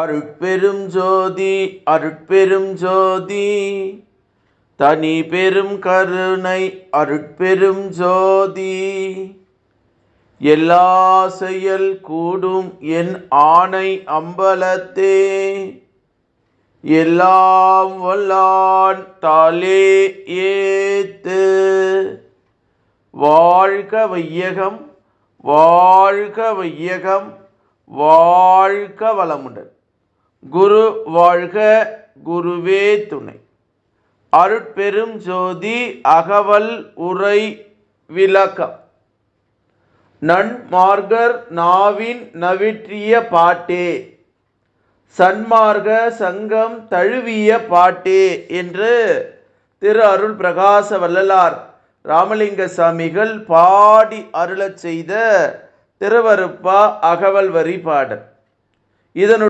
அருட்பெரும் ஜோதி அருட்பெரும் ஜோதி தனி பெரும் கருணை அருட்பெரும் ஜோதி. எல்லா செயல் கூடும் என் ஆணை அம்பலத்தே, எல்லாம் வல்லான் தாலே ஏத்து. வாழ்க வையகம் வாழ்க வையகம் வாழ்க வளமுடன். குரு வாழ்க, குருவே துணை. அருட்பெரும் ஜோதி அகவல் உரை விளக்கம். நன்மார்கர் நாவின் நவிற்றிய பாட்டே, சன்மார்க சங்கம் தழுவிய பாட்டே என்று திரு அருள் பிரகாச வள்ளலார் ராமலிங்க சாமிகள் பாடி அருளச் செய்த திருவருப்பா அகவல் வரி பாடல். இதனுடைய